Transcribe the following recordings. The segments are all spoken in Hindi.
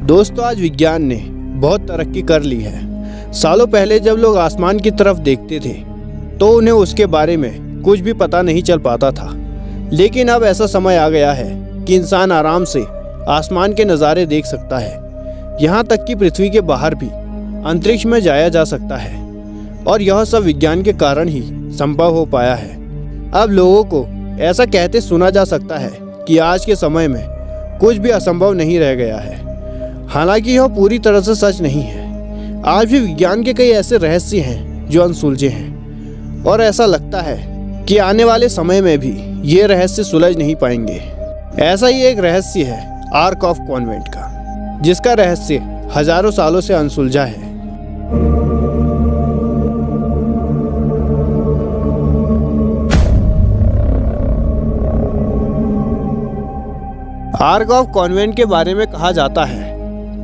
दोस्तों, आज विज्ञान ने बहुत तरक्की कर ली है। सालों पहले जब लोग आसमान की तरफ देखते थे तो उन्हें उसके बारे में कुछ भी पता नहीं चल पाता था। लेकिन अब ऐसा समय आ गया है कि इंसान आराम से आसमान के नज़ारे देख सकता है। यहाँ तक कि पृथ्वी के बाहर भी अंतरिक्ष में जाया जा सकता है और यह सब विज्ञान के कारण ही संभव हो पाया है। अब लोगों को ऐसा कहते सुना जा सकता है कि आज के समय में कुछ भी असंभव नहीं रह गया है। हालांकि यह पूरी तरह से सच नहीं है। आज भी विज्ञान के कई ऐसे रहस्य हैं जो अनसुलझे हैं और ऐसा लगता है कि आने वाले समय में भी ये रहस्य सुलझ नहीं पाएंगे। ऐसा ही एक रहस्य है आर्क ऑफ कॉन्वेंट का, जिसका रहस्य हजारों सालों से अनसुलझा है। आर्क ऑफ कॉन्वेंट के बारे में कहा जाता है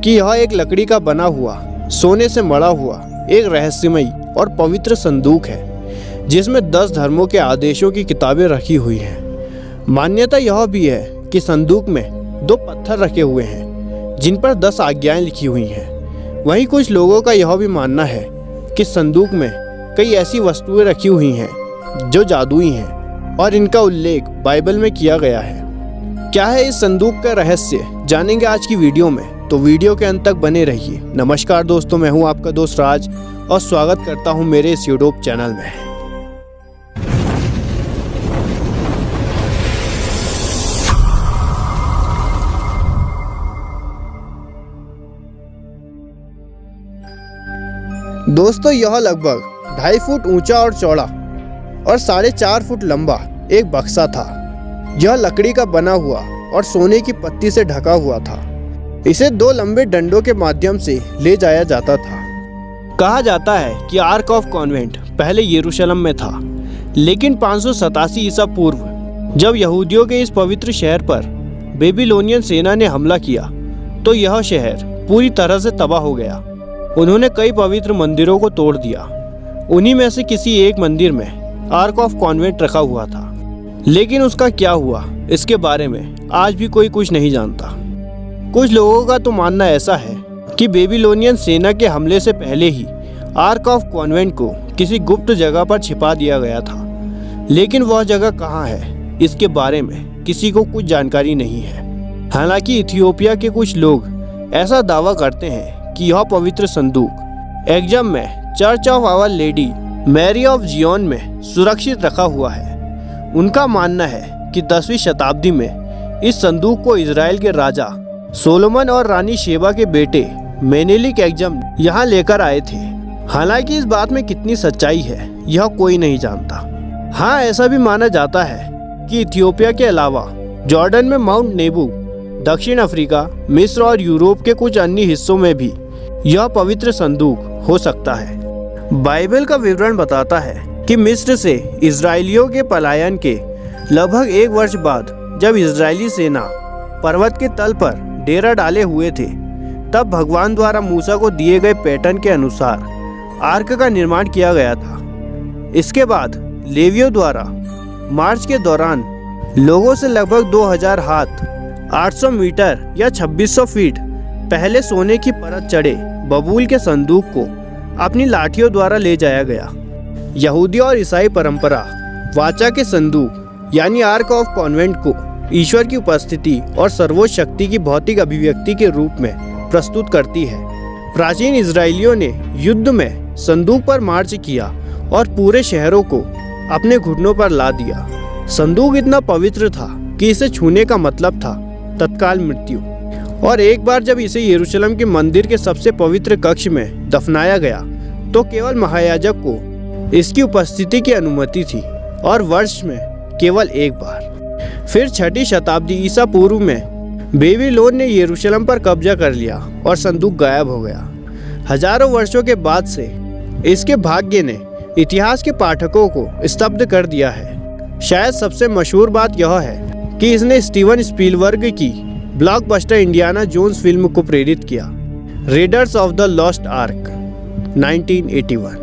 कि यह एक लकड़ी का बना हुआ, सोने से मढ़ा हुआ एक रहस्यमयी और पवित्र संदूक है जिसमें 10 धर्मों के आदेशों की किताबें रखी हुई हैं। मान्यता यह भी है कि संदूक में 2 पत्थर रखे हुए हैं जिन पर 10 आज्ञाएं लिखी हुई हैं। वहीं कुछ लोगों का यह भी मानना है कि संदूक में कई ऐसी वस्तुएं रखी हुई हैं जो जादुई हैं और इनका उल्लेख बाइबल में किया गया है। क्या है इस संदूक का रहस्य, जानेंगे आज की वीडियो में, तो वीडियो के अंत तक बने रहिए। नमस्कार दोस्तों, मैं हूं आपका दोस्त राज और स्वागत करता हूं मेरे इस यूट्यूब चैनल में। दोस्तों, यह लगभग 2.5 फुट ऊंचा और चौड़ा और 4.5 फुट लंबा एक बक्सा था। यह लकड़ी का बना हुआ और सोने की पत्ती से ढका हुआ था। इसे 2 लंबे डंडों के माध्यम से ले जाया जाता था। कहा जाता है कि आर्क ऑफ कॉन्वेंट पहले यरूशलेम में था, लेकिन 587 ईसा पूर्व जब यहूदियों के इस पवित्र शहर पर बेबीलोनियन सेना ने हमला किया तो यह शहर पूरी तरह से तबाह हो गया। उन्होंने कई पवित्र मंदिरों को तोड़ दिया। उन्हीं में से किसी एक मंदिर में आर्क ऑफ कॉन्वेंट रखा हुआ था, लेकिन उसका क्या हुआ इसके बारे में आज भी कोई कुछ नहीं जानता। कुछ लोगों का तो मानना ऐसा है कि बेबीलोनियन सेना के हमले से पहले ही आर्क ऑफ कॉन्वेंट को किसी गुप्त जगह पर छिपा दिया गया था, लेकिन वह जगह कहाँ है इसके बारे में किसी को कुछ जानकारी नहीं है। हालांकि इथियोपिया के कुछ लोग ऐसा दावा करते हैं कि यह पवित्र संदूक एग्जम में church of our lady Mary of Zion में सुरक्षित रखा हुआ है। उनका मानना है कि 10वीं शताब्दी में इस संदूक को इजराइल के राजा सोलोमन और रानी शेबा के बेटे मेनेलिक एग्जम यहाँ लेकर आए थे। हालांकि इस बात में कितनी सच्चाई है यह कोई नहीं जानता। हाँ, ऐसा भी माना जाता है कि इथियोपिया के अलावा जॉर्डन में माउंट नेबू, दक्षिण अफ्रीका, मिस्र और यूरोप के कुछ अन्य हिस्सों में भी यह पवित्र संदूक हो सकता है। बाइबल का विवरण बताता है कि मिस्र से इजरायलियों के पलायन के लगभग 1 वर्ष बाद जब इजरायली सेना पर्वत के तल पर डेरा डाले हुए थे, तब भगवान द्वारा मूसा को दिए गए पैटर्न के अनुसार आर्क का निर्माण किया गया था। इसके बाद लेवियों द्वारा मार्च के दौरान लोगों से लगभग 2000 हाथ 800 मीटर या 2600 फीट पहले सोने की परत चढ़े बबूल के संदूक को अपनी लाठियों द्वारा ले जाया गया। यहूदी और ईसाई परंपरा वाचा के संदूक यानी आर्क ऑफ कॉन्वेंट को ईश्वर की उपस्थिति और सर्वोच्च शक्ति की भौतिक अभिव्यक्ति के रूप में प्रस्तुत करती है। प्राचीन इजरायलियों ने युद्ध में संदूक पर मार्च किया और पूरे शहरों को अपने घुटनों पर ला दिया। संदूक इतना पवित्र था कि इसे छूने का मतलब था तत्काल मृत्यु। और एक बार जब इसे यरूशलेम के मंदिर के सबसे पवित्र कक्ष में दफनाया गया तो केवल महायाजक को इसकी उपस्थिति की अनुमति थी और वर्ष में केवल एक बार। फिर 6ठी शताब्दी ईसा पूर्व में बेबीलोन ने यरूशलेम पर कब्जा कर लिया और संदूक गायब हो गया। हजारों वर्षों के बाद से इसके भाग्य ने इतिहास के पाठकों को स्तब्ध कर दिया है। शायद सबसे मशहूर बात यह है कि इसने स्टीवन स्पीलबर्ग की ब्लॉकबस्टर इंडियाना जोन्स फिल्म को प्रेरित किया, readers of the lost arc 1981।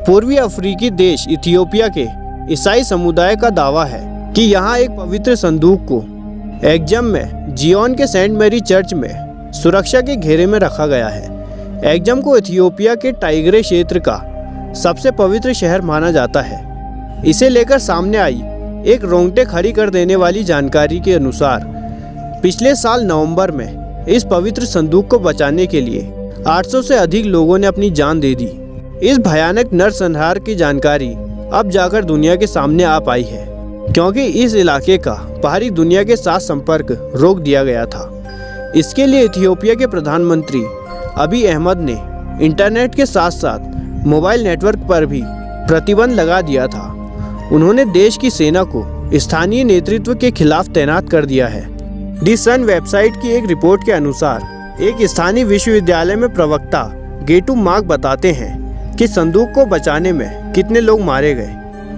पूर्वी अफ्रीकी देश इथियोपिया के ईसाई समुदाय का दावा है कि यहाँ एक पवित्र संदूक को एग्जम में जियोन के सेंट मैरी चर्च में सुरक्षा के घेरे में रखा गया है। एक्जम को इथियोपिया के टाइग्रे क्षेत्र का सबसे पवित्र शहर माना जाता है। इसे लेकर सामने आई एक रोंगटे खड़ी कर देने वाली जानकारी के अनुसार पिछले साल नवंबर में इस पवित्र संदूक को बचाने के लिए 800 से अधिक लोगों ने अपनी जान दे दी। इस भयानक नरसंहार की जानकारी अब जाकर दुनिया के सामने आ पाई है, क्योंकि इस इलाके का बाहरी दुनिया के साथ संपर्क रोक दिया गया था। इसके लिए इथियोपिया के प्रधानमंत्री अबी अहमद ने इंटरनेट के साथ साथ मोबाइल नेटवर्क पर भी प्रतिबंध लगा दिया था। उन्होंने देश की सेना को स्थानीय नेतृत्व के खिलाफ तैनात कर दिया है। दी सन वेबसाइट की एक रिपोर्ट के अनुसार एक स्थानीय विश्वविद्यालय में प्रवक्ता गेटू मार्क बताते हैं कि संदूक को बचाने में कितने लोग मारे गए।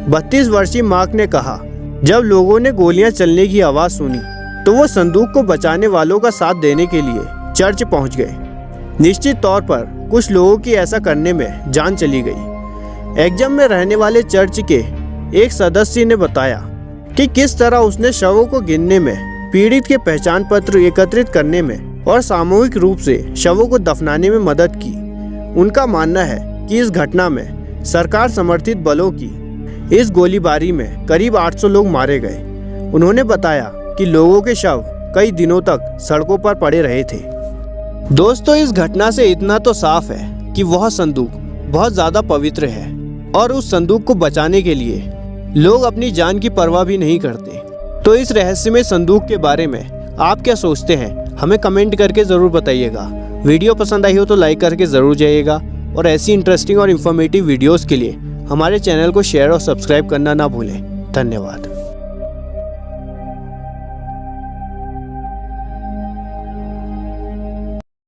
32 वर्षीय मार्क ने कहा, जब लोगों ने गोलियां चलने की आवाज सुनी तो वो संदूक को बचाने वालों का साथ देने के लिए चर्च पहुंच गए। निश्चित तौर पर कुछ लोगों की ऐसा करने में जान चली गई। एक्जम में रहने वाले चर्च के एक सदस्य ने बताया कि किस तरह उसने शवों को गिनने में, पीड़ित के पहचान पत्र एकत्रित करने में और सामूहिक रूप से शवों को दफनाने में मदद की। उनका मानना है कि इस घटना में सरकार समर्थित बलों की इस गोलीबारी में करीब 800 लोग मारे गए। उन्होंने बताया कि लोगों के शव कई दिनों तक सड़कों पर पड़े रहे थे। दोस्तों, इस घटना से इतना तो साफ है कि वह संदूक बहुत ज्यादा पवित्र है और उस संदूक को बचाने के लिए लोग अपनी जान की परवाह भी नहीं करते। तो इस रहस्यमय संदूक के बारे में आप क्या सोचते हैं, हमें कमेंट करके ज़रूर बताइएगा। वीडियो पसंद आई हो तो लाइक करके ज़रूर जाइएगा और ऐसी इंटरेस्टिंग और इन्फॉर्मेटिव वीडियोस के लिए हमारे चैनल को शेयर और सब्सक्राइब करना ना भूलें। धन्यवाद।